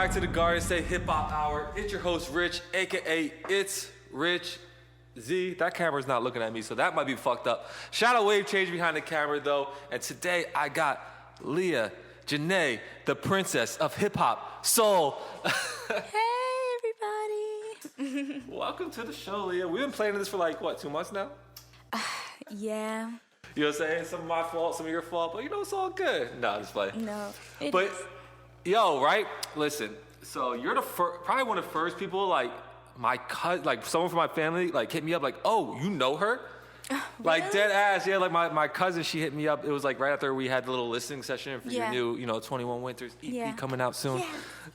back to the Garden State Hip Hop Hour. It's your host, Rich, a.k.a. It's Rich Z. That camera's not looking at me, so that might be fucked up. Shadow wave change behind the camera, though. And today, I got Leah Jenea, the princess of hip hop soul. Hey, everybody. Welcome to the show, Leah. We've been playing this for like, what, 2 months now? Yeah. You know what I'm saying? Some of my fault, some of your fault, but you know, it's all good. No, just play. No. But, yo, right? Listen, so you're the probably one of the first people, like, my cousin, like, someone from my family, like, hit me up, like, oh, you know her? Really? Like, dead ass, yeah, like, my cousin, she hit me up. It was, like, right after we had the little listening session for your new, 21 Winters EP coming out soon.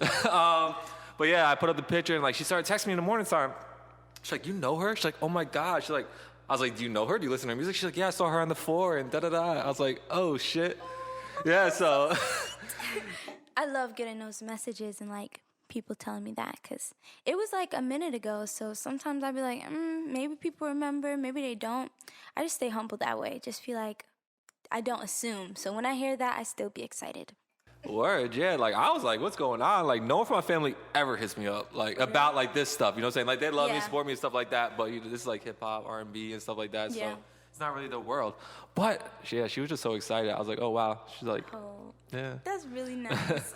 Yeah. But, yeah, I put up the picture, and, like, she started texting me in the morning time. She's like, you know her? She's like, oh, my God. She's like, I was like, do you know her? Do you listen to her music? She's like, yeah, I saw her on the floor and da-da-da. I was like, oh, shit. Yeah, so. I love getting those messages and, like, people telling me that because it was, like, a minute ago. So sometimes I'd be like, maybe people remember, maybe they don't. I just stay humble that way. Just feel like I don't assume. So when I hear that, I still be excited. Word, yeah. Like, I was like, what's going on? Like, no one from my family ever hits me up, like, about, like, this stuff. You know what I'm saying? Like, they love me, support me and stuff like that. But this is, like, hip-hop, R&B and stuff like that. So it's not really the world. But, yeah, she was just so excited. I was like, oh, wow. She's like, yeah. That's really nice.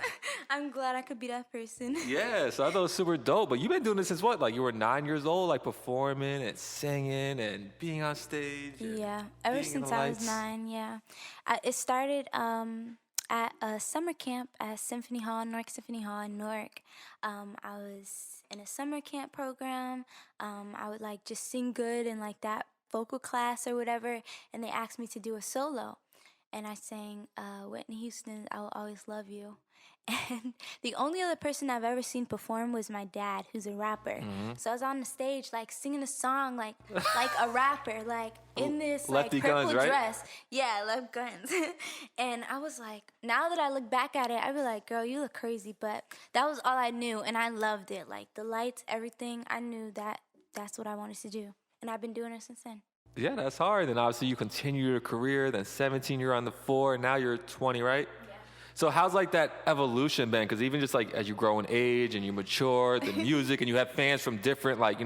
I'm glad I could be that person. Yeah, so I thought it was super dope. But you've been doing this since what? Like, you were 9 years old, like, performing and singing and being on stage? Yeah, ever since I was 9, yeah. It started at a summer camp at Symphony Hall, Newark Symphony Hall in Newark. I was in a summer camp program. I would, like, just sing good in, like, that vocal class or whatever, and they asked me to do a solo. And I sang Whitney Houston's I Will Always Love You. And the only other person I've ever seen perform was my dad, who's a rapper. Mm-hmm. So I was on the stage, like, singing a song like a rapper, like, in this, like, purple guns, right? dress. Yeah, Left Guns. And I was like, now that I look back at it, I'd be like, girl, you look crazy. But that was all I knew, and I loved it. Like, the lights, everything, I knew that that's what I wanted to do. And I've been doing it since then. Yeah, that's hard. Then obviously you continue your career. Then 17, you're on the floor. And now you're 20, right? Yeah. So how's, like, that evolution been? Because even just, like, as you grow in age and you mature, the music, and you have fans from different, like,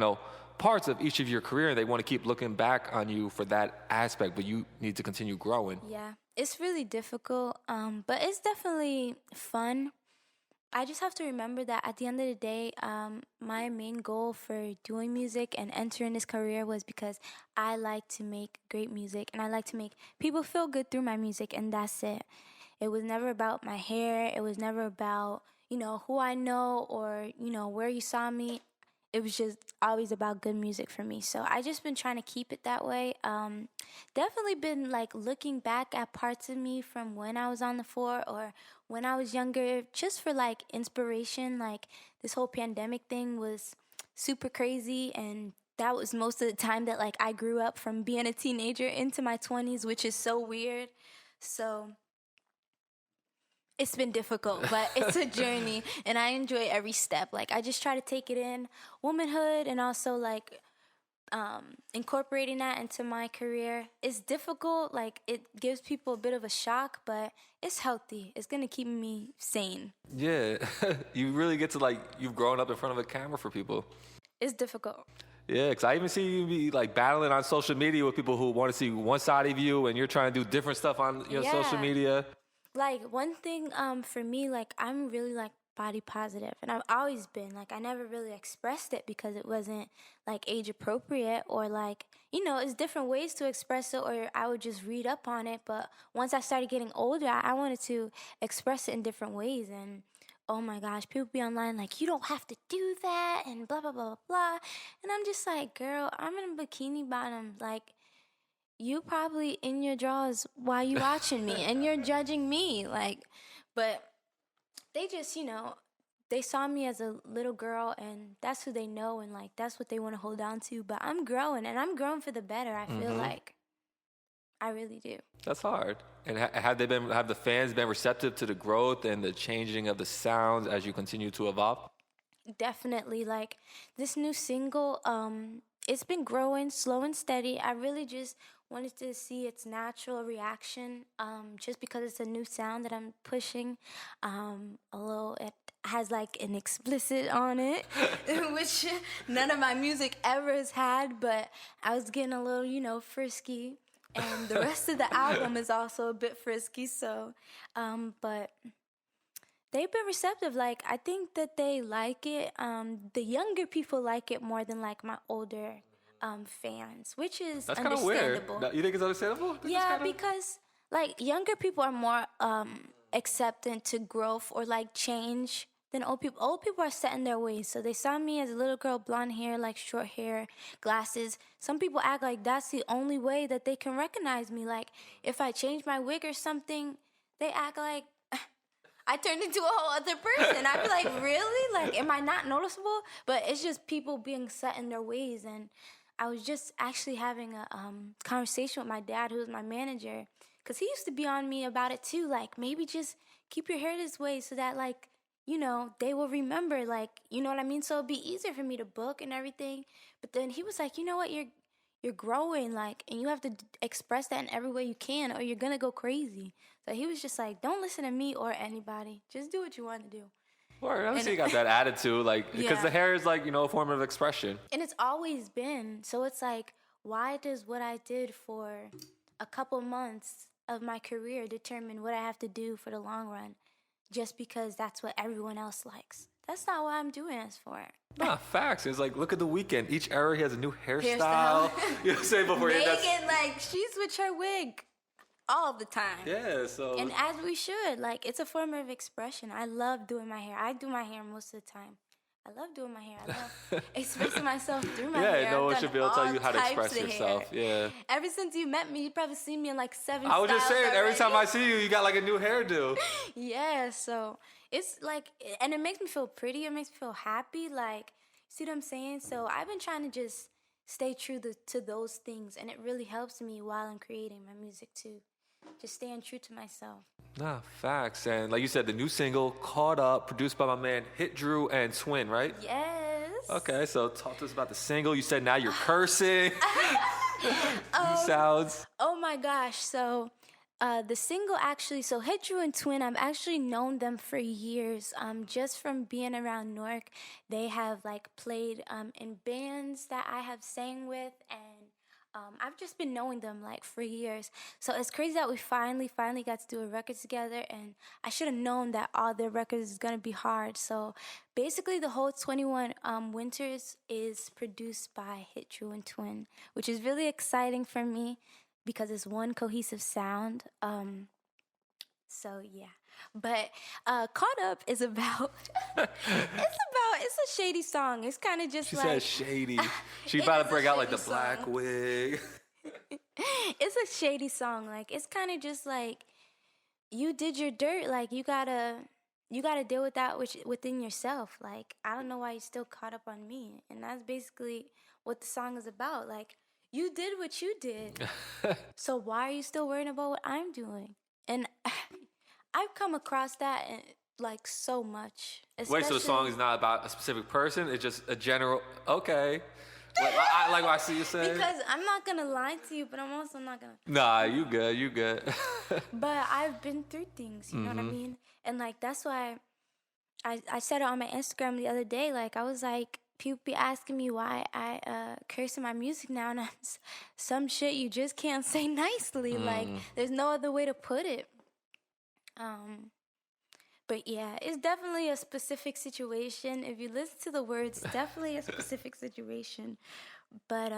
parts of each of your career, and they want to keep looking back on you for that aspect, but you need to continue growing. Yeah, it's really difficult, but it's definitely fun. I just have to remember that at the end of the day, my main goal for doing music and entering this career was because I like to make great music, and I like to make people feel good through my music, and that's it. It was never about my hair. It was never about, who I know or, where you saw me. It was just always about good music for me. So I just been trying to keep it that way. Definitely been, like, looking back at parts of me from when I was on the floor or when I was younger, just for, like, inspiration. Like, this whole pandemic thing was super crazy, and that was most of the time that, like, I grew up from being a teenager into my 20s, which is so weird. So it's been difficult, but it's a journey, and I enjoy every step. Like, I just try to take it in, womanhood, and also, like, incorporating that into my career. It's difficult. Like, it gives people a bit of a shock, but it's healthy. It's going to keep me sane. Yeah. You really get to, like, you've grown up in front of a camera for people. It's difficult. Yeah, because I even see you be, like, battling on social media with people who want to see one side of you, and you're trying to do different stuff on your social media. Like, one thing for me, like, I'm really, like, body positive, and I've always been. Like, I never really expressed it because it wasn't, like, age appropriate, or, like, it's different ways to express it, or I would just read up on it. But once I started getting older, I wanted to express it in different ways. And oh my gosh, people be online like, you don't have to do that, and blah blah blah blah blah. And I'm just like, girl, I'm in a bikini bottom. Like, you probably in your drawers while you watching me, and you're judging me. Like, but they just, they saw me as a little girl, and that's who they know, and, like, that's what they want to hold on to. But I'm growing, and I'm growing for the better. I feel like I really do. That's hard. And have the fans been receptive to the growth and the changing of the sounds as you continue to evolve? Definitely. Like, this new single, it's been growing slow and steady. I really just wanted to see its natural reaction, just because it's a new sound that I'm pushing. has like an explicit on it, which none of my music ever has had, but I was getting a little, frisky. And the rest of the album is also a bit frisky, so, but they've been receptive. Like, I think that they like it. The younger people like it more than like my older fans, which is That's kind of weird. understandable. You think it's understandable? Yeah, because like younger people are more acceptant to growth or like change than old people. Old people are set in their ways. So they saw me as a little girl, blonde hair, like short hair, glasses. Some people act like that's the only way that they can recognize me. Like if I change my wig or something, they act like I turned into a whole other person. I'd be like, really? Like, am I not noticeable? But it's just people being set in their ways. And I was just actually having a conversation with my dad, who was my manager, because he used to be on me about it too. Like, maybe just keep your hair this way so that, like, they will remember, like, you know what I mean? So it'd be easier for me to book and everything. But then he was like, you know what? You're growing, like, and you have to express that in every way you can or you're going to go crazy. So he was just like, don't listen to me or anybody. Just do what you want to do. Word, I see you got that attitude, like, because the hair is like, a form of expression. And it's always been. So it's like, why does what I did for a couple months of my career determine what I have to do for the long run? Just because that's what everyone else likes. That's not what I'm doing this for. Nah, facts. It's like, look at The Weeknd. Each era, he has a new hairstyle. You know what I'm saying? Before Megan, like, she switched her wig all the time. Yeah, so. And as we should. Like, it's a form of expression. I love doing my hair. I do my hair most of the time. I love doing my hair. I love expressing myself through my hair. Yeah, no one should be able to tell you how to express yourself. Yeah. Ever since you met me, you've probably seen me in like 7 styles. I was just saying, already. every time I see you, you got like a new hairdo. Yeah, so it's like, and it makes me feel pretty. It makes me feel happy. Like, see what I'm saying? So I've been trying to just stay true to those things, and it really helps me while I'm creating my music too. Just staying true to myself. Nah, facts. And like you said, the new single, Caught Up, produced by my man Hit Drew and Twin, right? Yes. Okay, so talk to us about the single. You said now you're cursing. Sounds. Oh my gosh. So the single actually, so Hit Drew and Twin, I've actually known them for years. Just from being around Newark, they have like played in bands that I have sang with, and I've just been knowing them like for years. So it's crazy that we finally got to do a record together, and I should have known that all their records is gonna be hard. So basically the whole 21 Winters is produced by Hit Drew and Twin, which is really exciting for me because it's one cohesive sound. So yeah. But Caught Up is about it's a shady song. It's kind of just she like... She said shady. She about to bring out like the black song. wig. It's a shady song. Like, it's kind of just like, you did your dirt. Like, you gotta deal with that within yourself. Like, I don't know why you're still caught up on me. And that's basically what the song is about. Like, you did what you did. So why are you still worrying about what I'm doing? And I've come across that like so much. Wait, so the song is not about a specific person? It's just a general, okay. Like what I see you saying. Because I'm not going to lie to you, but I'm also not going to. Nah, you good. But I've been through things, you know what I mean? And like, that's why I said it on my Instagram the other day. Like, I was like, people be asking me why I curse in my music now, and some shit you just can't say nicely. Like, there's no other way to put it. But yeah, it's definitely a specific situation. If you listen to the words, definitely a specific situation. But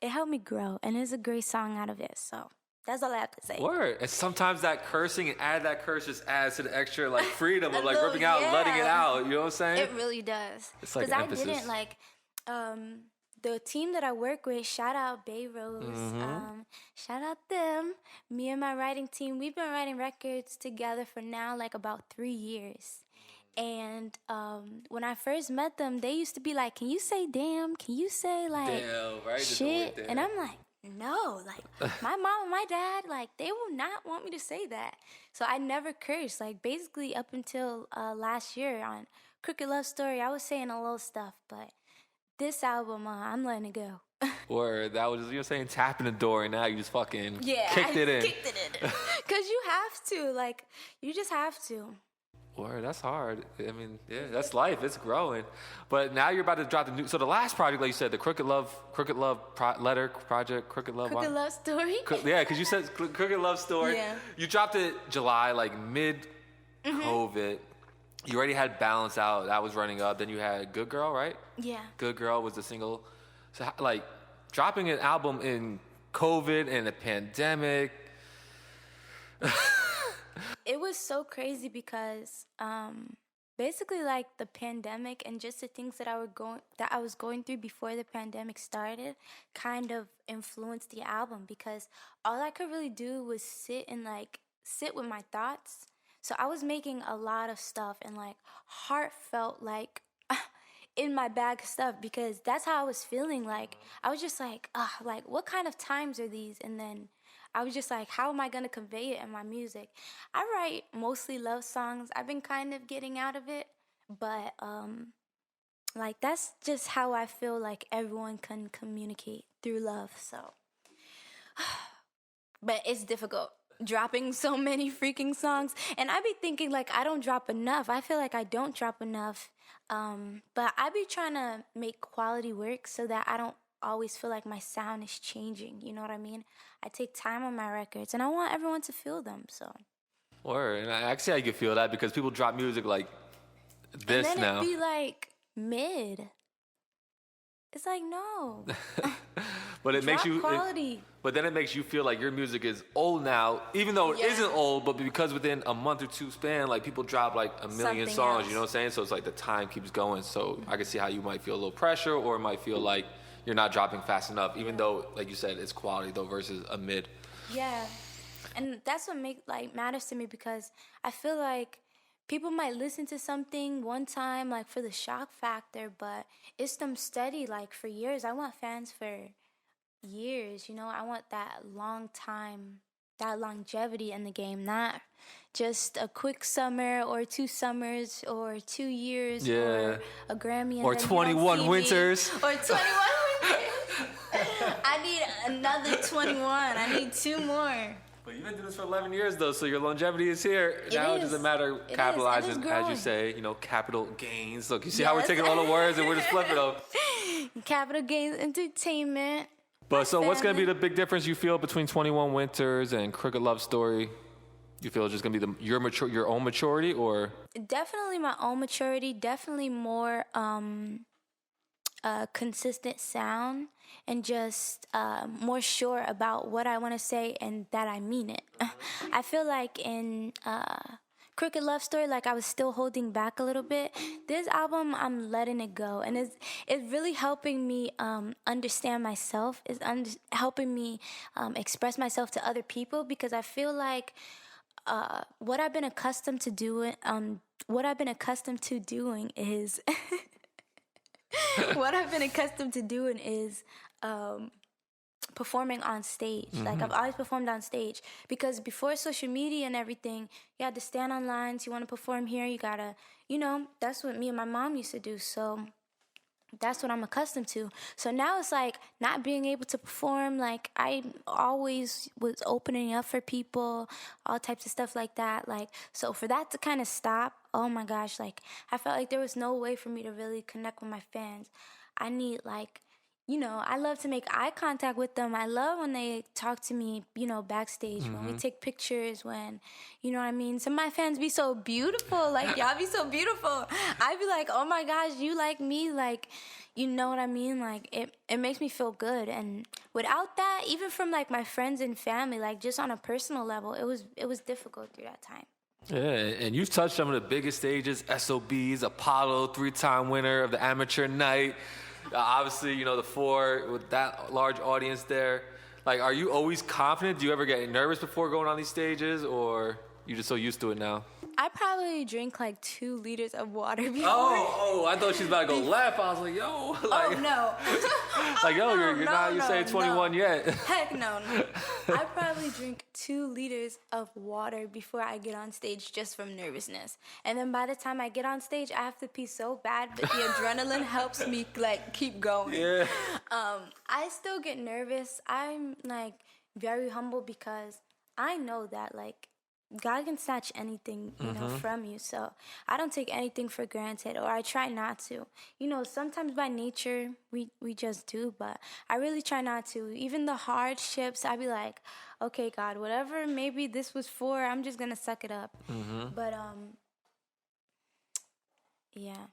it helped me grow, and it's a great song out of it. So that's all I have to say. Word. And sometimes that cursing and add that curse just adds to the extra like freedom of like ripping out and letting it out. You know what I'm saying? It really does. It's like I didn't like the team that I work with, shout out Bay Rose, shout out them. Me and my writing team, we've been writing records together for now like about 3 years. And when I first met them, they used to be like, can you say damn? Can you say like damn, right? shit? And I'm like, no, like my mom and my dad, like they will not want me to say that. So I never cursed. Like basically up until last year on Crooked Love Story, I was saying a little stuff, but this album, I'm letting it go. Word, that was, you're saying tapping the door, and now you just fucking kicked it in. Kicked it in. Because you have to, like, you just have to. Or that's hard. I mean, yeah, that's life. It's growing. But now you're about to drop the new. So the last project, like you said, the Crooked Love Letter Project, Crooked Love. Crooked Love Story. Yeah, because you said Crooked Love Story. Yeah. You dropped it July, like mid COVID. You already had Balance out. That was running up. Then you had Good Girl, right? Yeah. Good Girl was the single. So like dropping an album in COVID and a pandemic. It was so crazy because basically like the pandemic and just the things that I was going through before the pandemic started kind of influenced the album, because all I could really do was sit with my thoughts. So I was making a lot of stuff and like heartfelt, like in my bag of stuff, because that's how I was feeling. Like I was just like what kind of times are these? And then I was just like, how am I going to convey it in my music? I write mostly love songs. I've been kind of getting out of it, but like that's just how I feel like everyone can communicate through love. So, but it's difficult dropping so many freaking songs. And I be thinking like I don't drop enough. I feel like I don't drop enough. But I be trying to make quality work so that I don't always feel like my sound is changing. You know what I mean? I take time on my records and I want everyone to feel them. So. And actually I can feel that because people drop music like this and then now. It'd be like mid. It's like no. But it makes you quality. But then it makes you feel like your music is old now, even though it isn't old, but because within a month or two span, like people drop like a million Something songs, else. you know what I'm saying? So it's like the time keeps going. So I can see how you might feel a little pressure, or it might feel like you're not dropping fast enough, even though, like you said, it's quality though versus a mid. Yeah. And that's what matters to me, because I feel like people might listen to something one time like for the shock factor, but it's them steady like for years. I want fans for years, you know. I want that long time, that longevity in the game, not just a quick summer or 2 summers or 2 years or a Grammy and or then 21 winters or 21 winters. I need another 21. I need 2 more. But you've been doing this for 11 years, though, so your longevity is here. Now it doesn't matter capitalizing, as you say, you know, capital gains. Look, you see how we're taking all the words and we're just flipping them. Capital Gains Entertainment. But so what's going to be the big difference you feel between 21 Winters and Crooked Love Story? You feel it's just going to be your own maturity, or? Definitely my own maturity. Definitely more consistent sound, and just more sure about what I want to say and that I mean it. I feel like in Crooked Love Story, like I was still holding back a little bit. This album, I'm letting it go, and it's really helping me understand myself. It's helping me express myself to other people, because I feel like what I've been accustomed to doing is performing on stage. Like I've always performed on stage, because before social media and everything, you had to stand on lines. You want to perform here, you gotta, you know, that's what me and my mom used to do. So that's what I'm accustomed to. So now it's like not being able to perform. Like I always was opening up for people, all types of stuff like that. Like, so for that to kind of stop, oh my gosh, like I felt like there was no way for me to really connect with my fans. I need, like, you know, I love to make eye contact with them. I love when they talk to me, you know, backstage, when we take pictures, when, you know what I mean? Some of my fans be so beautiful. Like, y'all be so beautiful. I be like, oh my gosh, you like me? Like, you know what I mean? Like, it makes me feel good. And without that, even from like my friends and family, like just on a personal level, it was difficult through that time. Yeah, and you've touched some of the biggest stages, SOBs, Apollo, 3-time winner of the Amateur Night. Obviously, you know, the 4 with that large audience there. Like, are you always confident? Do you ever get nervous before going on these stages, or you just so used to it now? I probably drink like 2 liters of water before. Oh, I thought she was about to go left. I was like, yo. Like, oh, no. Like, yo, you're not, you say 21 yet. Heck no. I probably drink 2 liters of water before I get on stage, just from nervousness. And then by the time I get on stage, I have to pee so bad, but the adrenaline helps me like keep going. Yeah. I still get nervous. I'm like very humble, because I know that like God can snatch anything, you know, from you. So I don't take anything for granted, or I try not to. You know, sometimes by nature we just do, but I really try not to. Even the hardships, I be like, okay, God, whatever maybe this was for, I'm just gonna suck it up. But yeah.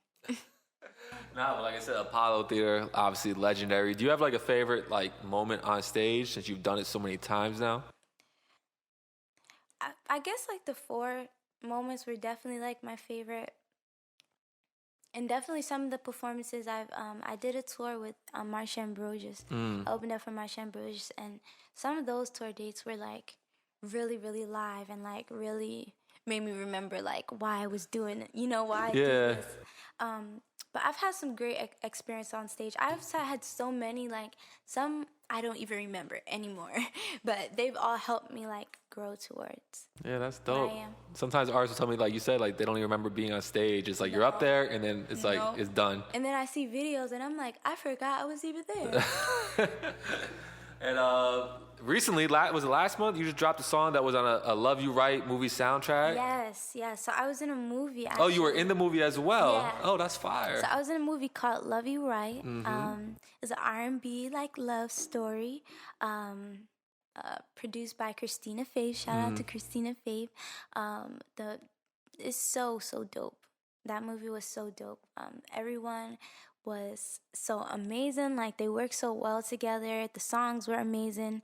No, but like I said, Apollo Theater, obviously legendary. Do you have like a favorite like moment on stage since you've done it so many times now? I guess like the 4 moments were definitely like my favorite, and definitely some of the performances I did a tour with Marsha Ambrosius. I opened up for Marsha Ambrosius, and some of those tour dates were like really really live and like really made me remember like why I was doing it. You know why I do this. But I've had some great experience on stage. I've had so many, like some I don't even remember anymore, but they've all helped me like grow towards. Yeah, that's dope. I am. Sometimes artists will tell me, like you said, like they don't even remember being on stage. It's like you're up there and then it's like it's done. And then I see videos and I'm like, I forgot I was even there. And recently, was it last month? You just dropped a song that was on a Love You Right movie soundtrack. Yes. So I was in a movie. Oh, you were in the movie as well. Yeah. Oh, that's fire. So I was in a movie called Love You Right. It's an R&B like love story. Produced by Christina Faith. Shout out to Christina Faith. It's so dope. That movie was so dope. Everyone was so amazing. Like they worked so well together. The songs were amazing.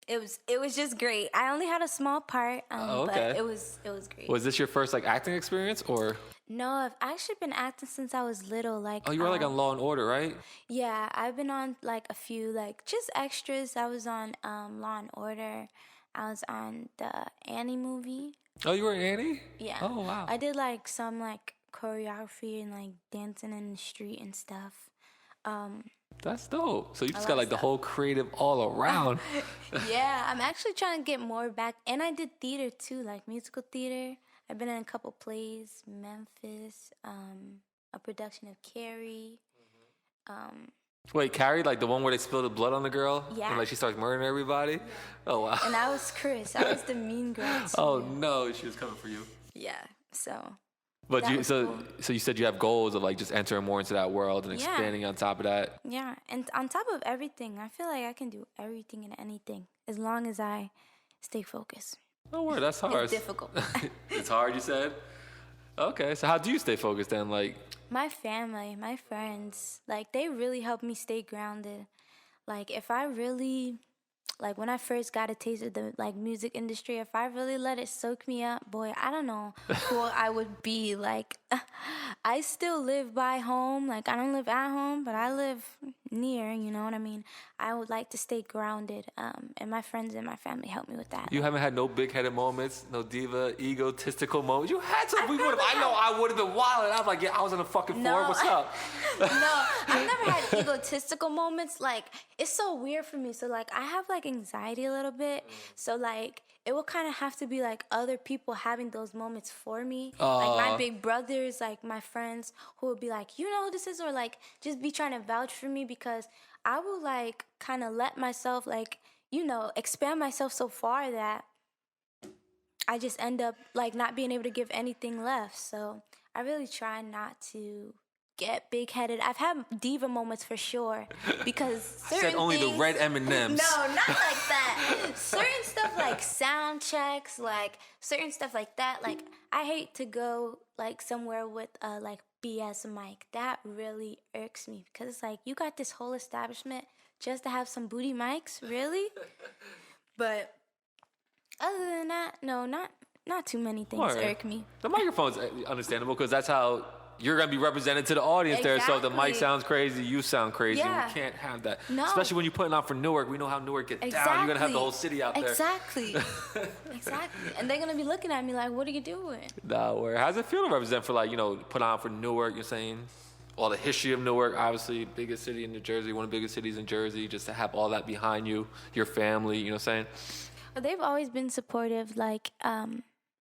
It was just great. I only had a small part, but it was great. Was this your first like acting experience or? No, I've actually been acting since I was little. Like you were like on Law and Order, right? Yeah, I've been on like a few like just extras. I was on Law and Order. I was on the Annie movie. Oh, you were Annie? Yeah. Oh, wow. I did like some like choreography and like dancing in the street and stuff. That's dope. So you just got like the whole creative all around. Yeah, I'm actually trying to get more back. And I did theater too, like musical theater. I've been in a couple plays, Memphis, a production of Carrie. Wait, Carrie, like the one where they spilled the blood on the girl? Yeah. And like she starts murdering everybody? Oh, wow. And I was Chris. I was the mean girl too. Oh, no, she was coming for you. Yeah, so. But cool. So you said you have goals of like just entering more into that world and expanding on top of that. Yeah, and on top of everything, I feel like I can do everything and anything as long as I stay focused. Oh, word, that's hard. It's difficult. It's hard, you said? Okay, so how do you stay focused then? Like, my family, my friends, like they really help me stay grounded. Like if I really, like when I first got a taste of the like music industry, if I really let it soak me up, boy, I don't know who I would be. Like I still live by home. Like I don't live at home, but I live near, you know what I mean? I would like to stay grounded. And my friends and my family help me with that. You haven't had no big-headed moments, no diva, egotistical moments? You had some. I know I would have been wild. And I was like, yeah, I was on the fucking floor. What's up? No, I've never had egotistical moments. Like, it's so weird for me. So, like, I have, like, anxiety a little bit. So, like, it will kind of have to be, like, other people having those moments for me. Like, my big brothers, like, my friends who would be like, you know who this is? Or, like, just be trying to vouch for me because I will, like, kind of let myself, like, you know, expand myself so far that I just end up, like, not being able to give anything left. So I really try not to get big-headed. I've had diva moments for sure because certain I said only things, the red M&Ms. No, not like that. Certain stuff like sound checks, like certain stuff like that. Like I hate to go like somewhere with like BS mic. That really irks me because it's like you got this whole establishment just to have some booty mics, really? But other than that, no, not too many things irk me. The microphone's understandable because that's how you're going to be represented to the audience there. So if the mic sounds crazy, you sound crazy. Yeah. We can't have that. No. Especially when you're putting on for Newark. We know how Newark gets down. You're going to have the whole city out there. Exactly. And they're going to be looking at me like, what are you doing? Nah, where? How's it feel to represent for, like, you know, put on for Newark, you're saying? All the history of Newark, obviously, biggest city in New Jersey, one of the biggest cities in Jersey, just to have all that behind you, your family, you know what I'm saying? Well, they've always been supportive, like,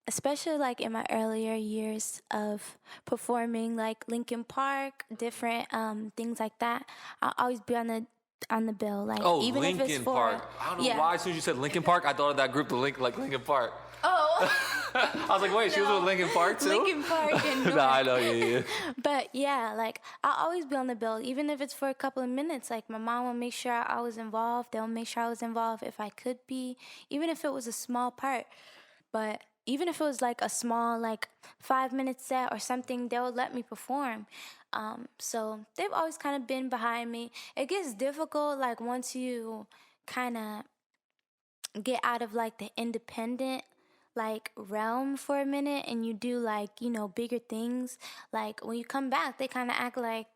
especially like in my earlier years of performing, like Linkin Park, different things like that. I'll always be on the on the bill. Like, Oh, even if it's Linkin for, Park. I don't know why as soon as you said Linkin Park, I thought of that group, Linkin Park. Oh. I was like, wait, she was with Linkin Park too? Linkin Park and North. Nah, I know, yeah. But yeah, like, I'll always be on the bill, even if it's for a couple of minutes. Like, my mom will make sure I was involved. They'll make sure I was involved if I could be, even if it was a small part. But even if it was like a small, like 5-minute set or something, they would let me perform. So they've always kind of been behind me. It gets difficult, like, once you kind of get out of like the independent like realm for a minute and you do like, you know, bigger things. Like, when you come back, they kind of act like,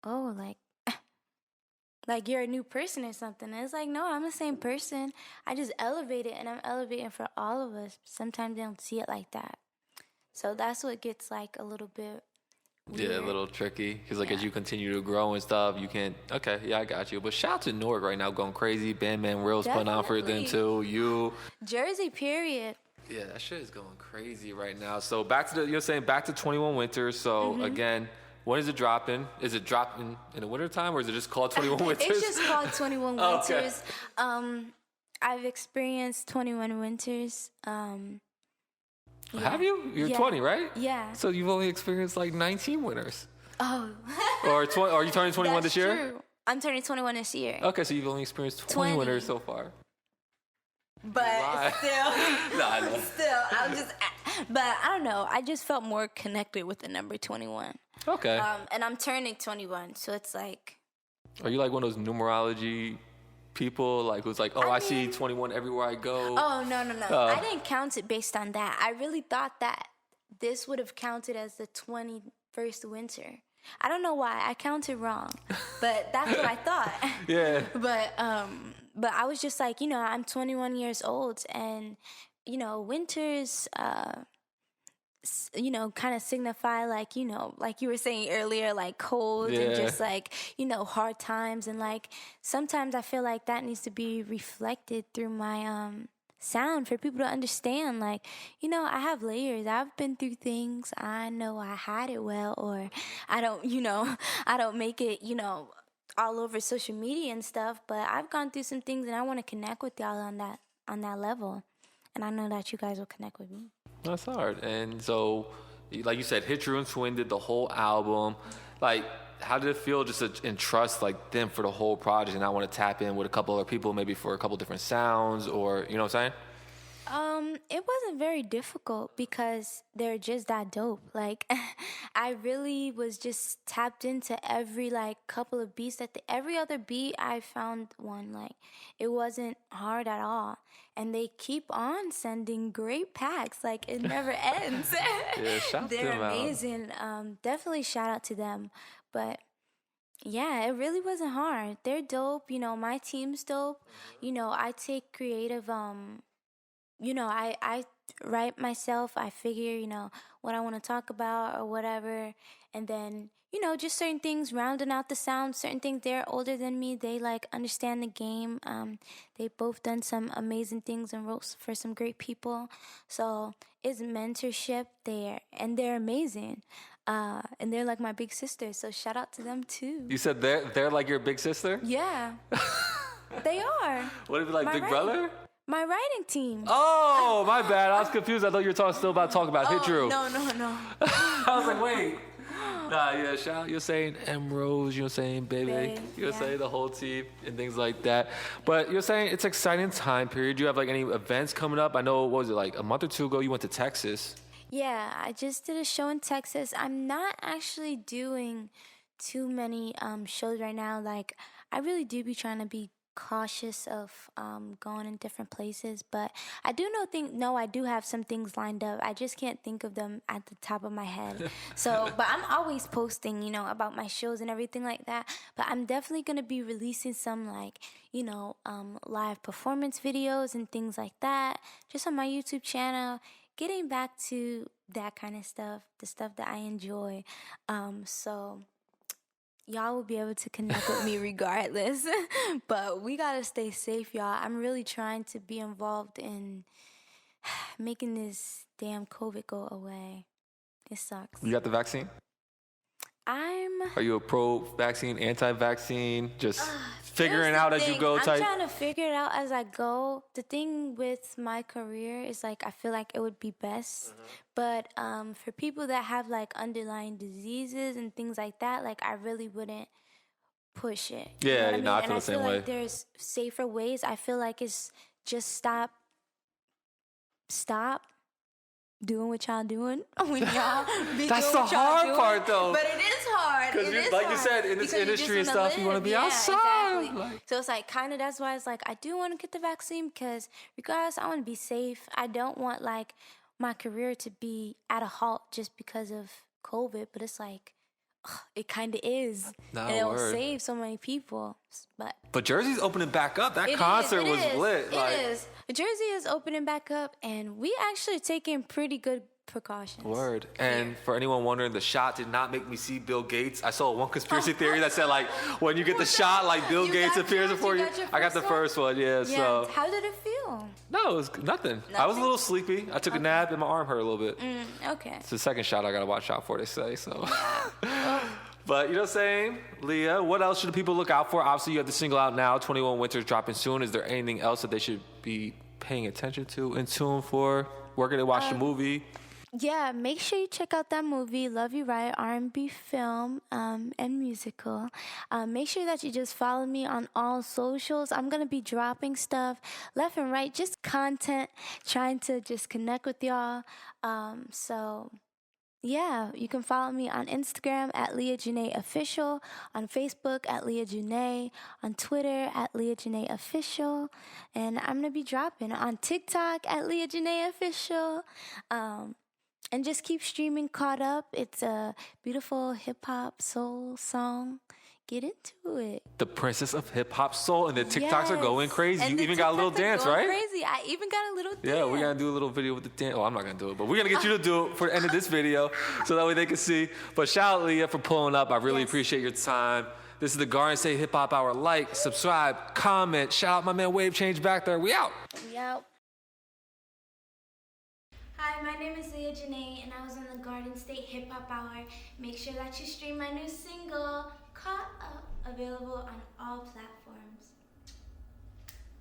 oh, like you're a new person or something. And it's like, no, I'm the same person. I just elevated, and I'm elevating for all of us. Sometimes they don't see it like that. So that's what gets like a little bit weird. Yeah, a little tricky. Because like as you continue to grow and stuff, you can't. Okay, yeah, I got you. But shout out to Newark right now, going crazy. Bandman Reels putting out for them too. You. Jersey, period. Yeah, that shit is going crazy right now. So back to you're saying back to 21 Winters. So again, when is it dropping? Is it dropping in the wintertime, or is it just called 21 Winters? It's just called 21 Winters. Okay. I've experienced 21 Winters. Have you? You're 20, right? Yeah. So you've only experienced like 19 winters. Oh. Or are you turning 21 this year? True. I'm turning 21 this year. Okay, so you've only experienced 20 winters so far. But still, but I don't know. I just felt more connected with the number 21. Okay. And I'm turning 21, so it's like. Are you like one of those numerology people, like who's like, I see 21 everywhere I go? Oh, no. I didn't count it based on that. I really thought that this would have counted as the 21st winter. I don't know why. I counted wrong, but that's what I thought. Yeah. But I was just like, you know, I'm 21 years old, and, you know, winters, you know, kind of signify like, you know, like you were saying earlier, like cold and just like, you know, hard times. And like, sometimes I feel like that needs to be reflected through my sound for people to understand. Like, you know, I have layers. I've been through things. I know I hide it well, or I don't, you know, I don't make it, you know, all over social media and stuff, but I've gone through some things and I want to connect with y'all on that level. And I know that you guys will connect with me. That's hard. And so, like you said, Hit You and Twin did the whole album. Like, how did it feel just to entrust like them for the whole project and not want to tap in with a couple other people, maybe for a couple different sounds, or, you know what I'm saying? It wasn't very difficult because they're just that dope. Like, I really was just tapped into every like couple of beats every other beat I found one. Like, it wasn't hard at all. And they keep on sending great packs. Like, it never ends. Yeah, shout They're them amazing. Definitely shout out to them. But yeah, it really wasn't hard. They're dope. You know, my team's dope. You know, I take creative, you know, I write myself. I figure, you know, what I want to talk about or whatever. And then, you know, just certain things, rounding out the sound, certain things. They're older than me. They like understand the game. They both done some amazing things and wrote for some great people. So it's mentorship there, and they're amazing. And they're like my big sister. So shout out to them too. You said they're like your big sister? Yeah, they are. What if you like Big Brother? My writing team. Oh, my bad. I was confused. I thought you were still about to talk about Hit You. No. I was like, wait. Nah, yeah, shout out. You're saying M Rose, you're saying Baby, you're saying the whole team and things like that. But you're saying it's an exciting time period. Do you have like any events coming up? I know, what was it, like a month or two ago you went to Texas? Yeah, I just did a show in Texas. I'm not actually doing too many shows right now. Like, I really do be trying to be cautious of going in different places, but I do know I do have some things lined up. I just can't think of them at the top of my head. So, but I'm always posting, you know, about my shows and everything like that. But I'm definitely gonna be releasing some like, you know, live performance videos and things like that, just on my YouTube channel. Getting back to that kind of stuff, the stuff that I enjoy. So y'all will be able to connect with me regardless. But we gotta stay safe, y'all. I'm really trying to be involved in making this damn COVID go away. It sucks. You got the vaccine? Are you a pro-vaccine, anti-vaccine, just figuring Here's the out as you thing. go I'm type? trying to figure it out as I go. The thing with my career is like I feel like it would be best, but for people that have like underlying diseases and things like that, like I really wouldn't push it. You know Yeah, what I mean? I And feel I the same feel way. like there's safer ways. I feel like it's just stop doing what y'all doing when y'all be That's doing the what y'all hard doing. part, though. But it is hard. Because, It is like you hard. said, in this Because you industry and just wanna stuff, you want to live. be Yeah, outside. exactly. Like, So it's like kind of that's why it's like I do want to get the vaccine because regardless, I want to be safe. I don't want like my career to be at a halt just because of COVID. But it's like it kind of is, Nah, and it will word. save so many people. But Jersey's opening back up. That it concert was is. lit. It is. Jersey is opening back up, and we actually taking pretty good precautions. Word. And for anyone wondering, the shot did not make me see Bill Gates. I saw one conspiracy theory that said, like, when you get the shot, like, Bill You Gates got appears yours? before You you. got your I got the first first one, yeah. So. How did it feel? No, it was nothing. I was a little sleepy. I took a nap and my arm hurt a little bit. Okay. It's the second shot I got to watch out for, they say, so. But you know what I'm saying? Leah, what else should people look out for? Obviously, you have the single out now, 21 Winters dropping soon. Is there anything else that they should be paying attention to, in tune for? We're going to watch the movie. Yeah, make sure you check out that movie, Love You Right, R&B film and musical. Make sure that you just follow me on all socials. I'm going to be dropping stuff left and right, just content, trying to just connect with y'all. So, yeah, you can follow me on Instagram at Leah Jenea Official, on Facebook at Leah Jenea, on Twitter at Leah Jenea Official, and I'm going to be dropping on TikTok at Leah Jenea Official. And just keep streaming Caught Up. It's a beautiful hip-hop soul song. Get into it. The princess of hip hop soul, and the TikToks are going crazy. And You the even got a little TikToks are dance, going right? Crazy. I even got a little dance. Yeah, we're gonna do a little video with the dance. Oh, I'm not gonna do it, but we're gonna get you to do it for the end of this video, so that way they can see. But shout out Leah for pulling up. I really appreciate your time. This is the Garden State Hip Hop Hour. Like, subscribe, comment. Shout out my man Wave Change back there. We out. We out. Hi, my name is Leah Jenea, and I was on the Garden State Hip Hop Hour. Make sure that you stream my new single, Caught Up, available on all platforms.